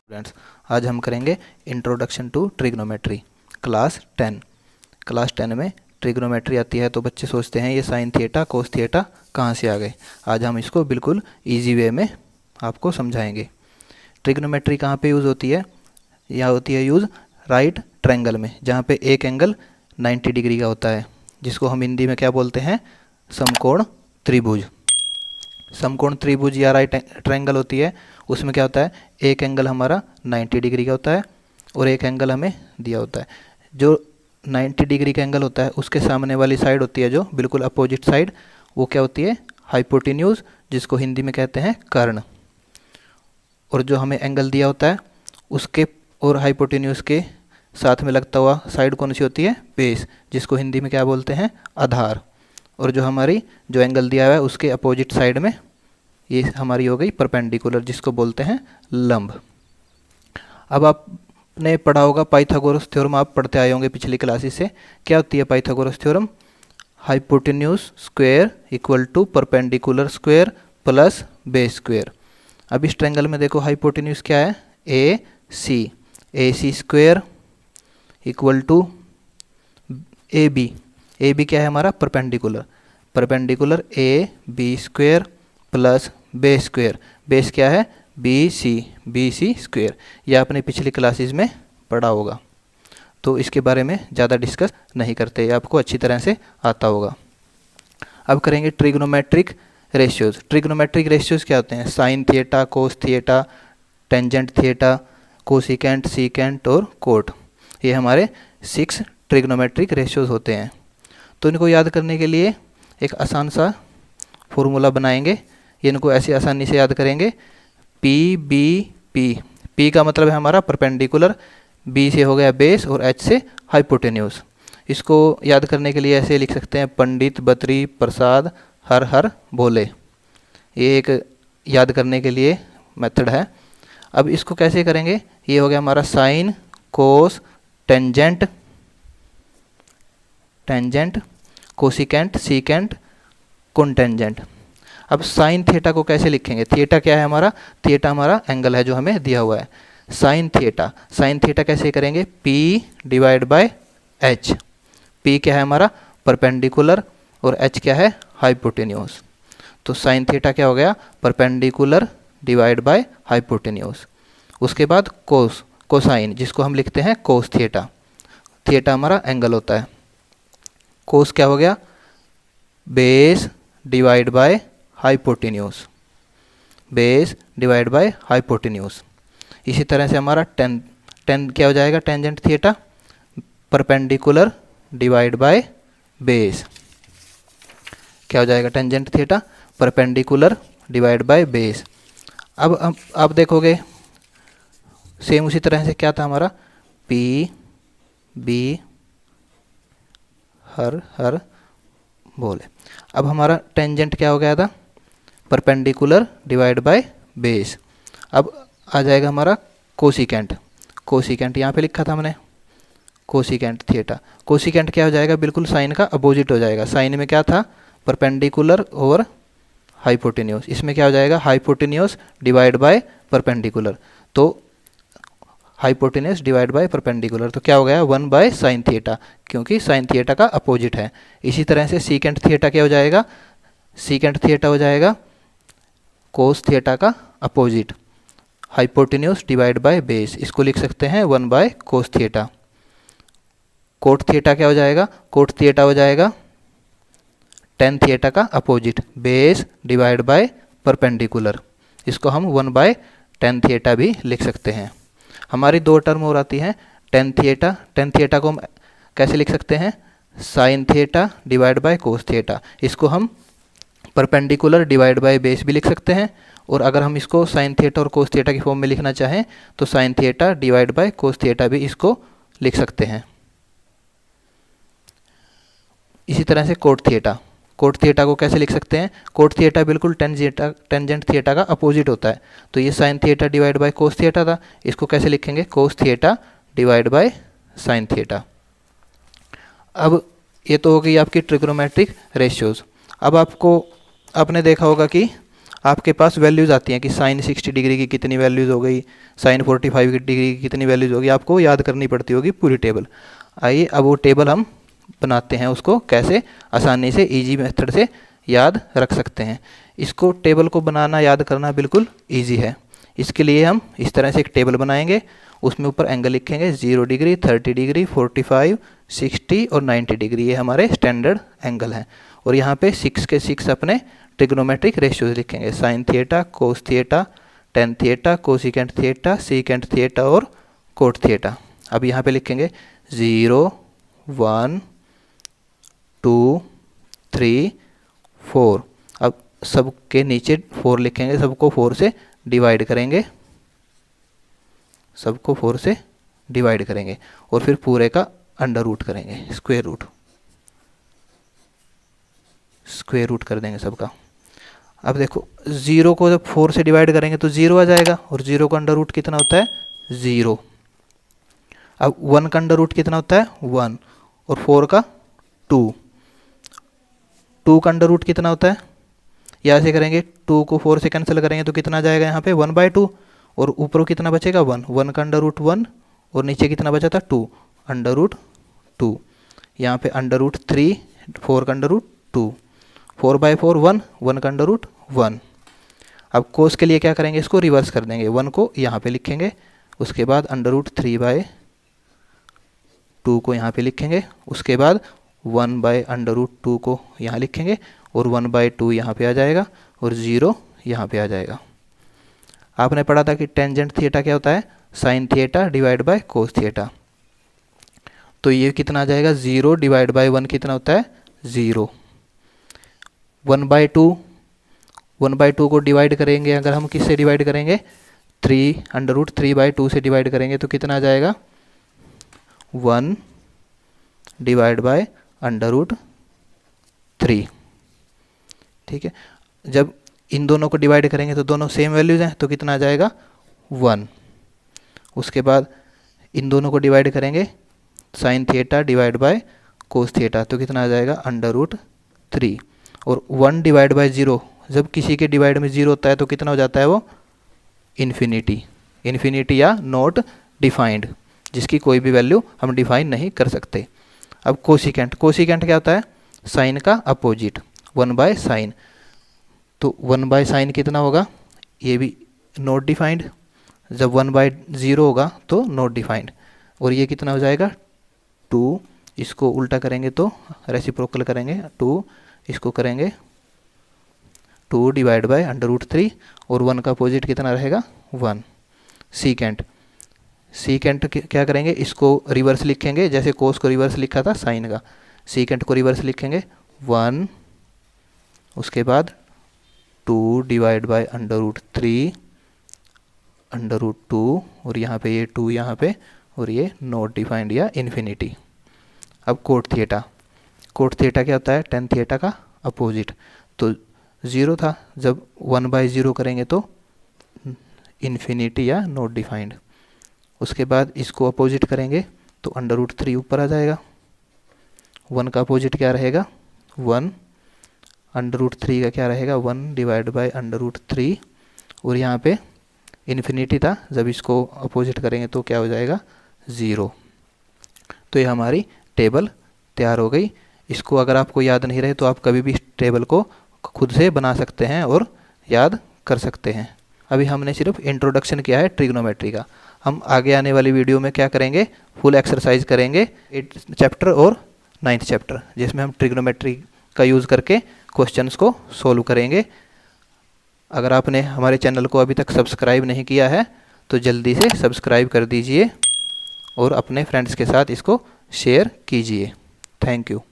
Students, आज हम करेंगे इंट्रोडक्शन टू ट्रिग्नोमेट्री क्लास 10 में ट्रिग्नोमेट्री आती है तो बच्चे सोचते हैं ये साइन थीटा कोस थीटा कहाँ से आ गए। आज हम इसको बिल्कुल इजी वे में आपको समझाएंगे। ट्रिग्नोमेट्री कहाँ पे यूज़ होती है? यह होती है यूज़ राइट ट्रायंगल में, जहाँ पे एक एंगल 90 डिग्री का होता है, जिसको हम हिंदी में क्या बोलते हैं? समकोण त्रिभुज। समकोण त्रिभुज या राइट ट्रायंगल होती है, उसमें क्या होता है? एक एंगल हमारा 90 डिग्री का होता है और एक एंगल हमें दिया होता है। जो 90 डिग्री का एंगल होता है उसके सामने वाली साइड होती है जो बिल्कुल अपोजिट साइड, वो क्या होती है? हाइपोटेन्यूज, जिसको हिंदी में कहते हैं कर्ण। और जो हमें एंगल दिया होता है उसके और हाइपोटेन्यूज के साथ में लगता हुआ साइड कौन सी होती है? बेस, जिसको हिंदी में क्या बोलते हैं? आधार। और जो हमारी जो एंगल दिया हुआ है उसके अपोजिट साइड में ये हमारी हो गई परपेंडिकुलर, जिसको बोलते हैं लंब। अब आपने पढ़ा होगा पाइथागोरस थ्योरम, आप पढ़ते आए होंगे पिछली क्लासेस से। क्या होती है Pythagoras theorem? Hypotenuse square equal to perpendicular square plus base square. अब इस ट्रायंगल में देखो हाइपोटेन्यूज क्या है? A C square equal to A B क्या है हमारा? Perpendicular A B square plus base square. Base क्या है? B C square. यह आपने पिछली क्लासेस में पढ़ा होगा, तो इसके बारे में ज़्यादा डिस्कस नहीं करते, ये आपको अच्छी तरह से आता होगा। अब करेंगे ट्रिग्नोमेट्रिक रेशियोज। ट्रिग्नोमेट्रिक रेशियोज क्या होते हैं? साइन थिएटा, कोस थिएटा, टेंजेंट थिएटा, कोसिकेंट, सीकेंट और कोट। ये हमारे 6 ट्रिग्नोमेट्रिक रेशियोज होते हैं। तो इनको याद करने के लिए एक आसान सा फॉर्मूला बनाएंगे। ये इनको ऐसे आसानी से याद करेंगे। पी का मतलब है हमारा परपेंडिकुलर, बी से हो गया बेस और एच से हाइपोटेन्यूज। इसको याद करने के लिए ऐसे लिख सकते हैं, पंडित बत्री प्रसाद हर हर बोले। ये एक याद करने के लिए मेथड है। अब इसको कैसे करेंगे? ये हो गया हमारा sine cos tangent cosecant secant cotangent. अब साइन थीटा को कैसे लिखेंगे? थीटा क्या है हमारा? थीटा हमारा एंगल है जो हमें दिया हुआ है। साइन थीटा कैसे करेंगे? P divide by H. P क्या है हमारा? परपेंडिकुलर और एच क्या है? हाइपोटेन्यूज। तो साइन थीटा क्या हो गया? Perpendicular divide by hypotenuse. उसके बाद कोसाइन, जिसको हम लिखते हैं कोस थीटा। थीटा हमारा एंगल होता है। कोस क्या हो गया? Base divide by hypotenuse. इसी तरह से हमारा टेन क्या हो जाएगा? Tangent theta perpendicular divide by base. क्या हो जाएगा? Tangent theta perpendicular divide by base. अब आप देखोगे सेम उसी तरह से क्या था हमारा? पी बी हर बोले। अब हमारा टेंजेंट क्या हो गया था? Perpendicular divide by base. अब आ जाएगा हमारा कोसिकेंट यहाँ पे लिखा था हमने, कोसिकेंट थीटा। कोसिकेंट क्या हो जाएगा? बिल्कुल साइन का अपोजिट हो जाएगा। साइन में क्या था? परपेंडिकुलर और हाइपोटेन्यूज। इसमें क्या हो जाएगा? Hypotenuse divide by perpendicular. तो हाइपोटेन्यूज डिवाइड बाय परपेंडिकुलर, तो क्या हो गया? 1 बाय साइन थीटा, क्योंकि साइन थीटा का अपोजिट है। इसी तरह से सीकेंट थीटा क्या हो जाएगा? सीकेंट थीटा हो जाएगा कोस थीटा का opposite, hypotenuse divide by base. इसको लिख सकते हैं 1 by cos theta. Cot theta क्या हो जाएगा? कोट थीटा हो जाएगा टेन थीटा का opposite, base divide by perpendicular. इसको हम 1 बाय टेन थीटा भी लिख सकते हैं। हमारी 2 टर्म और आती हैं। टेन थीटा को हम कैसे लिख सकते हैं? Sine theta divide by cos theta. इसको हम परपेंडिकुलर डिवाइड बाय बेस भी लिख सकते हैं। और अगर हम इसको साइन थीटा और कोस थीटा की फॉर्म में लिखना चाहें तो sine theta divide by cos theta भी इसको लिख सकते हैं। इसी तरह से कोट थीटा को कैसे लिख सकते हैं? कोट थीटा बिल्कुल टेंजेंट थीटा का अपोजिट होता है। तो ये sine theta divide by cos theta था, इसको कैसे लिखेंगे? Cos theta divide by sine theta. अब ये तो हो गई आपकी ट्रिग्नोमेट्रिक रेशियोज। अब आपने देखा होगा कि आपके पास वैल्यूज़ आती हैं कि साइन 60 डिग्री की कितनी वैल्यूज़ हो गई, साइन 45 डिग्री की कितनी वैल्यूज़ होगी, आपको याद करनी पड़ती होगी पूरी टेबल। आइए अब वो टेबल हम बनाते हैं, उसको कैसे आसानी से ईजी मेथड से याद रख सकते हैं। इसको टेबल को बनाना याद करना बिल्कुल ईजी है। इसके लिए हम इस तरह से एक टेबल बनाएंगे, उसमें ऊपर एंगल लिखेंगे 0 डिग्री, 30 डिग्री, 45, 60 और 90 डिग्री, ये हमारे स्टैंडर्ड एंगल हैं। और यहाँ पे 6 के 6 अपने ट्रिग्नोमेट्रिक रेशियोज लिखेंगे, साइन थिएटा, कोस थिएटा, टेन थिएटा, कोसिकेंट थिएटा, सीकेंट थिएटा और कोट थिएटा। अब यहाँ पे लिखेंगे 0, 1, 2, 3, 4। अब सबके नीचे 4 लिखेंगे, सबको 4 से डिवाइड करेंगे, सबको 4 से डिवाइड करेंगे और फिर पूरे का अंडर रूट करेंगे, स्क्वायर रूट कर देंगे सबका। अब देखो 0 को जब 4 से डिवाइड करेंगे तो 0 आ जाएगा, और 0 का अंडर रूट कितना होता है 0। अब 1 का अंडर रूट कितना होता है 1, और 4 का 2। 2 का अंडर रूट कितना होता है, यहाँ से करेंगे 2 को 4 से कैंसिल करेंगे तो कितना जाएगा यहाँ पे 1/2, और ऊपर कितना बचेगा 1। 1 का अंडर रूट 1, और नीचे कितना बचा था 2, अंडर रूट 2। यहाँ पे अंडर रूट 3, 4 का अंडर रूट 2, 4/4 1, 1 का अंडर रूट 1। अब कोस के लिए क्या करेंगे, इसको रिवर्स कर देंगे, 1 को यहाँ पे लिखेंगे, उसके बाद अंडर रूट 3/2 को यहाँ पे लिखेंगे, उसके बाद 1/√2 को यहाँ लिखेंगे, और 1/2 यहाँ पे आ जाएगा, और 0 यहाँ पे आ जाएगा। आपने पढ़ा था कि टेंजेंट थिएटा क्या होता है, साइन थिएटा डिवाइड बाय कोस थिएटा। तो ये कितना आ जाएगा 0 डिवाइड बाय 1 कितना होता है 0। 1/2 को डिवाइड करेंगे, अगर हम किससे डिवाइड करेंगे 3/√3/2 से डिवाइड करेंगे तो कितना आ जाएगा 1 डिवाइड बाय √3। ठीक है, जब इन दोनों को डिवाइड करेंगे तो दोनों सेम वैल्यूज हैं तो कितना आ जाएगा 1। उसके बाद इन दोनों को डिवाइड करेंगे, साइन थिएटा डिवाइड बाय कोस थिएटा, तो कितना आ जाएगा √3। और 1 डिवाइड बाय 0, जब किसी के डिवाइड में 0 होता है तो कितना हो जाता है वो इन्फिनिटी या नॉट डिफाइंड, जिसकी कोई भी वैल्यू हम डिफाइन नहीं कर सकते। अब कोसिकेंट क्या होता है, साइन का अपोजिट 1/sin। तो 1/sin कितना होगा, ये भी नॉट डिफाइंड, जब 1/0 होगा तो नॉट डिफाइंड। और ये कितना हो जाएगा 2, इसको उल्टा करेंगे तो रेसिप्रोकल करेंगे 2, इसको करेंगे 2 डिवाइड बाय √3, और 1 का अपोजिट कितना रहेगा 1। सीकेंट क्या करेंगे, इसको रिवर्स लिखेंगे, जैसे कोस को रिवर्स लिखा था साइन का, सीकेंट को रिवर्स लिखेंगे 1, उसके बाद 2 डिवाइड बाय √3 √2, और यहाँ पे ये 2 यहाँ पे, और ये नॉट डिफाइंड या इन्फिनिटी। अब कोट थिएटा क्या होता है, टेन थिएटा का अपोजिट। तो 0 था, जब 1/0 करेंगे तो इन्फिनिटी या नॉट डिफाइंड। उसके बाद इसको अपोजिट करेंगे तो √3 ऊपर आ जाएगा, 1 का अपोजिट क्या रहेगा 1, √3 का क्या रहेगा 1 डिवाइड बाय √3, और यहाँ पे इन्फिनिटी था, जब इसको अपोजिट करेंगे तो क्या हो जाएगा 0। तो ये हमारी टेबल तैयार हो गई। इसको अगर आपको याद नहीं रहे तो आप कभी भी इस टेबल को खुद से बना सकते हैं और याद कर सकते हैं। अभी हमने सिर्फ इंट्रोडक्शन किया है ट्रिग्नोमेट्री का। हम आगे आने वाली वीडियो में क्या करेंगे, फुल एक्सरसाइज करेंगे 8th चैप्टर और 9th चैप्टर, जिसमें हम ट्रिग्नोमेट्री का यूज़ करके क्वेश्चंस को सोल्व करेंगे। अगर आपने हमारे चैनल को अभी तक सब्सक्राइब नहीं किया है तो जल्दी से सब्सक्राइब कर दीजिए और अपने फ्रेंड्स के साथ इसको शेयर कीजिए। Thank you.